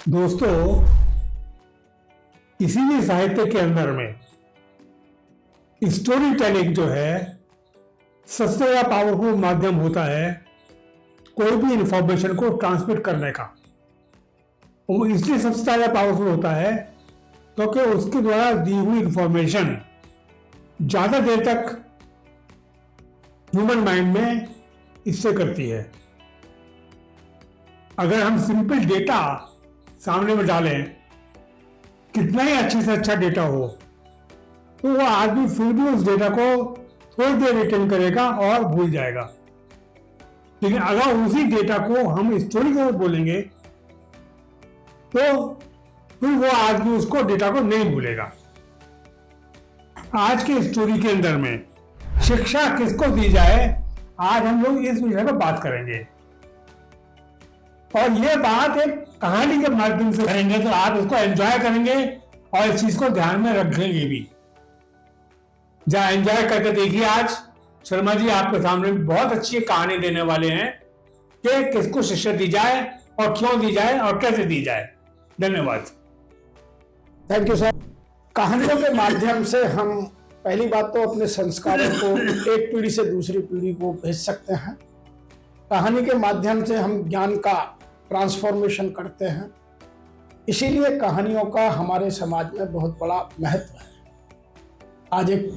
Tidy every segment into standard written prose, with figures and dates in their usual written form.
दोस्तों, इसीलिए साहित्य के अंदर में स्टोरी टेलिंग जो है सबसे ज़्यादा पावरफुल माध्यम होता है कोई भी इंफॉर्मेशन को ट्रांसमिट करने का। वो इसलिए सबसे ज़्यादा पावरफुल होता है क्योंकि उसके द्वारा दी हुई इंफॉर्मेशन ज़्यादा देर तक ह्यूमन माइंड में इससे करती है। अगर हम सिंपल डेटा सामने में डालें, कितना ही अच्छे से अच्छा डेटा हो, तो वो आदमी फिर भी उस डेटा को थोड़ी देर रिटेन करेगा और भूल जाएगा। लेकिन अगर उसी डेटा को हम स्टोरी के बोलेंगे तो फिर वो आदमी उसको डेटा को नहीं भूलेगा। आज के स्टोरी के अंदर में शिक्षा किसको दी जाए, आज हम लोग इस विषय पर बात करेंगे और ये बात एक कहानी के माध्यम से करेंगे, तो आप इसको एंजॉय करेंगे और इस चीज को ध्यान में रखेंगे भी। जरा एंजॉय करके देखिए। आज शर्मा जी आपके सामने बहुत अच्छी कहानी देने वाले हैं कि किसको शिक्षा दी जाए और क्यों दी जाए और कैसे दी जाए। धन्यवाद। Thank you sir. कहानियों के माध्यम से हम पहली बात तो अपने संस्कारों को एक पीढ़ी से दूसरी पीढ़ी को भेज सकते हैं। कहानी के माध्यम से हम ज्ञान का ट्रांसफॉर्मेशन करते हैं। इसीलिए कहानियों का हमारे समाज में बहुत बड़ा महत्व है। आज एक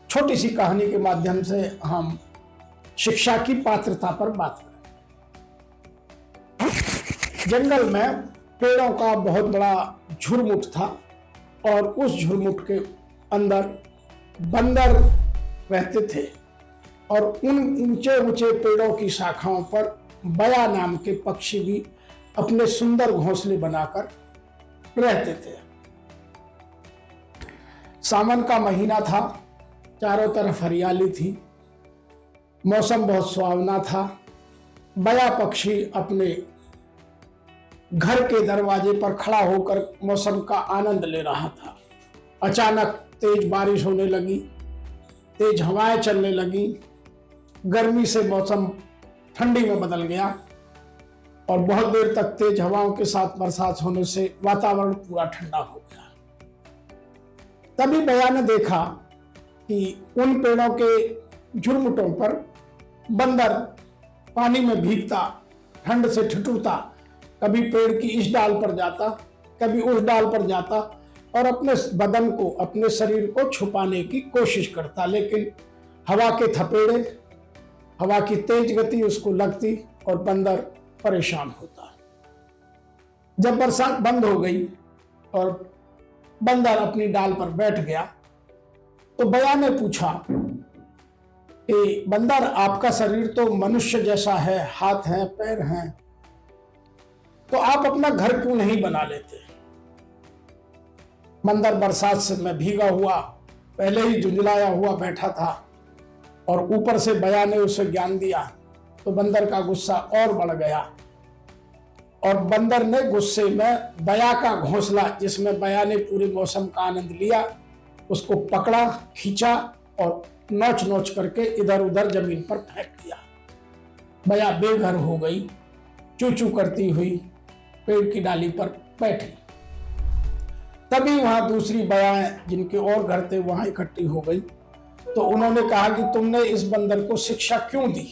छोटी सी कहानी के माध्यम से हम शिक्षा की पात्रता पर बात करें। जंगल में पेड़ों का बहुत बड़ा झुरमुट था और उस झुरमुट के अंदर बंदर रहते थे और उन ऊंचे ऊंचे पेड़ों की शाखाओं पर बया नाम के पक्षी भी अपने सुंदर घोंसले बनाकर रहते थे। सावन का महीना था, चारों तरफ हरियाली थी, मौसम बहुत सुहावना था। बया पक्षी अपने घर के दरवाजे पर खड़ा होकर मौसम का आनंद ले रहा था। अचानक तेज बारिश होने लगी, तेज हवाएं चलने लगी, गर्मी से मौसम ठंडी में बदल गया और बहुत देर तक तेज हवाओं के साथ बरसात होने से वातावरण पूरा ठंडा हो गया। तभी बया ने देखा कि उन पेड़ों के झुरमुटों पर बंदर पानी में भीगता, ठंड से ठिठुरता, कभी पेड़ की इस डाल पर जाता, कभी उस डाल पर जाता और अपने बदन को, अपने शरीर को छुपाने की कोशिश करता। लेकिन हवा के थपेड़े, हवा की तेज गति उसको लगती और बंदर परेशान होता। जब बरसात बंद हो गई और बंदर अपनी डाल पर बैठ गया तो बया ने पूछा कि बंदर, आपका शरीर तो मनुष्य जैसा है, हाथ हैं, पैर हैं, तो आप अपना घर क्यों नहीं बना लेते? बंदर बरसात से में भीगा हुआ, पहले ही झुंझलाया हुआ बैठा था और ऊपर से बया ने उसे ज्ञान दिया तो बंदर का गुस्सा और बढ़ गया और बंदर ने गुस्से में बया का घोंसला, जिसमें बया ने पूरे मौसम का आनंद लिया, उसको पकड़ा, खींचा और नोच नोच करके इधर उधर जमीन पर फेंक दिया। बया बेघर हो गई, चू चू करती हुई पेड़ की डाली पर बैठी। तभी वहां दूसरी बयाएं जिनके और घर थे वहां इकट्ठी हो गई तो उन्होंने कहा कि तुमने इस बंदर को शिक्षा क्यों दी?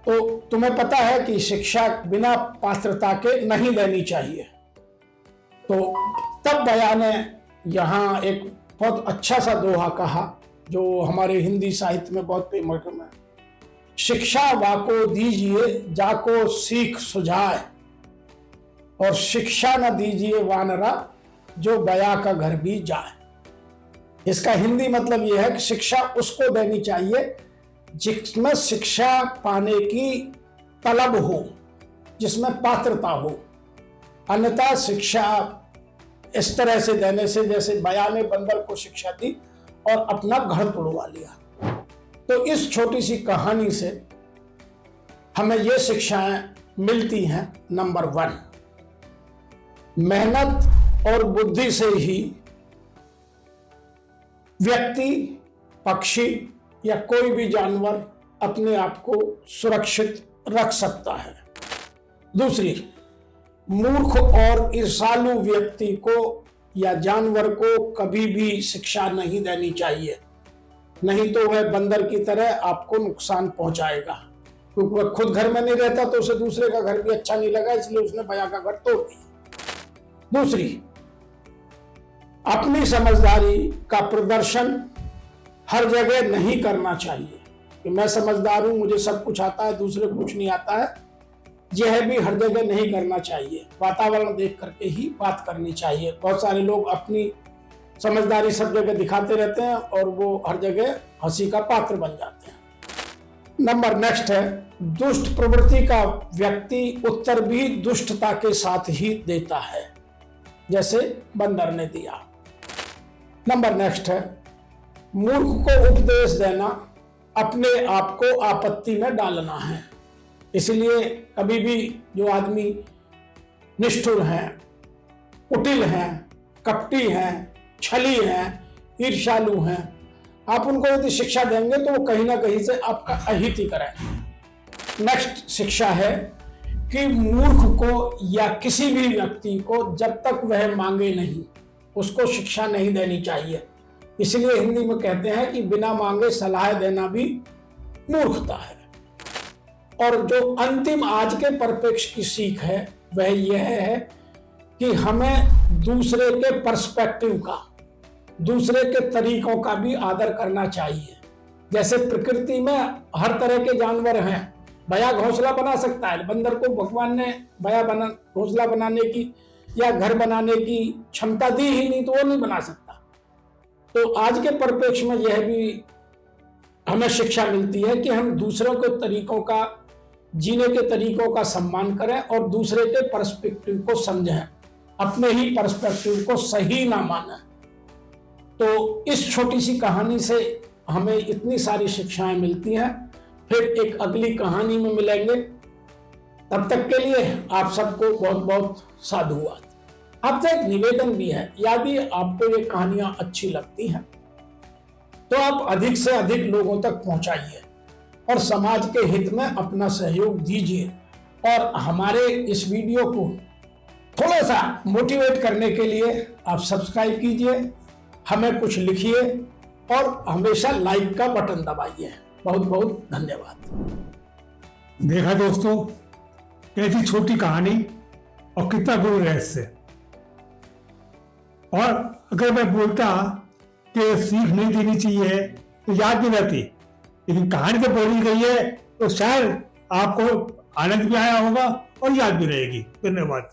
तो तुम्हें पता है कि शिक्षा बिना पात्रता के नहीं देनी चाहिए। तो तब बया ने यहाँ एक बहुत अच्छा सा दोहा कहा जो हमारे हिंदी साहित्य में बहुत फेमस है। शिक्षा वाको दीजिए जाको सीख सुझाए और शिक्षा न दीजिए वानरा जो बया का घर भी जाए। इसका हिंदी मतलब यह है कि शिक्षा उसको देनी चाहिए जिसमें शिक्षा पाने की तलब हो, जिसमें पात्रता हो। अन्यथा शिक्षा इस तरह से देने से, जैसे बया ने बंदर को शिक्षा दी और अपना घर तोड़वा लिया। तो इस छोटी सी कहानी से हमें ये शिक्षाएं मिलती हैं। नंबर 1, मेहनत और बुद्धि से ही व्यक्ति, पक्षी या कोई भी जानवर अपने आप को सुरक्षित रख सकता है। दूसरी, मूर्ख और ईर्ष्यालु व्यक्ति को या जानवर को कभी भी शिक्षा नहीं देनी चाहिए, नहीं तो वह बंदर की तरह आपको नुकसान पहुंचाएगा, क्योंकि वह खुद घर में नहीं रहता तो उसे दूसरे का घर भी अच्छा नहीं लगा, इसलिए उसने बया का घर तोड़ दिया। दूसरी, अपनी समझदारी का प्रदर्शन हर जगह नहीं करना चाहिए कि मैं समझदार हूं, मुझे सब कुछ आता है, दूसरे को कुछ नहीं आता है। यह भी हर जगह नहीं करना चाहिए। वातावरण देख करके ही बात करनी चाहिए। बहुत सारे लोग अपनी समझदारी सब जगह दिखाते रहते हैं और वो हर जगह हंसी का पात्र बन जाते हैं। नंबर नेक्स्ट है, दुष्ट प्रवृत्ति का व्यक्ति उत्तर भी दुष्टता के साथ ही देता है, जैसे बंदर ने दिया। नंबर नेक्स्ट है, मूर्ख को उपदेश देना अपने आप को आपत्ति में डालना है। इसलिए कभी भी जो आदमी निष्ठुर हैं, कुटिल हैं, कपटी हैं, छली हैं, ईर्ष्यालु हैं, आप उनको यदि शिक्षा देंगे तो वो कहीं ना कहीं से आपका अहित ही करें। नेक्स्ट शिक्षा है कि मूर्ख को या किसी भी व्यक्ति को जब तक वह मांगे नहीं, उसको शिक्षा नहीं देनी चाहिए। इसलिए हिंदी में कहते हैं कि बिना मांगे सलाह देना भी मूर्खता है। और जो अंतिम आज के परिप्रेक्ष्य की सीख है वह यह है कि हमें दूसरे के पर्सपेक्टिव का, दूसरे के तरीकों का भी आदर करना चाहिए। जैसे प्रकृति में हर तरह के जानवर हैं। बया घोंसला बना सकता है, बंदर को भगवान ने घोंसला बनाने की या घर बनाने की क्षमता दी ही नहीं, तो वो नहीं बना सकता। तो आज के परिप्रेक्ष्य में यह भी हमें शिक्षा मिलती है कि हम दूसरों के तरीकों का, जीने के तरीकों का सम्मान करें और दूसरे के पर्सपेक्टिव को समझें, अपने ही पर्सपेक्टिव को सही ना मानें। तो इस छोटी सी कहानी से हमें इतनी सारी शिक्षाएं मिलती हैं। फिर एक अगली कहानी में मिलेंगे। तब तक के लिए आप सबको बहुत बहुत साधुवाद। आपसे एक निवेदन भी है, यदि आपको ये कहानियां अच्छी लगती हैं तो आप अधिक से अधिक लोगों तक पहुंचाइए और समाज के हित में अपना सहयोग दीजिए। और हमारे इस वीडियो को थोड़ा सा मोटिवेट करने के लिए आप सब्सक्राइब कीजिए, हमें कुछ लिखिए और हमेशा लाइक का बटन दबाइए। बहुत बहुत धन्यवाद। देखा दोस्तों, कैसी छोटी कहानी और कितना गुरु रहस्य। और अगर मैं बोलता कि सीख नहीं देनी चाहिए तो याद नहीं रहती, लेकिन कहानी तो बोली गई है तो शायद आपको आनंद भी आया होगा और याद भी रहेगी। धन्यवाद।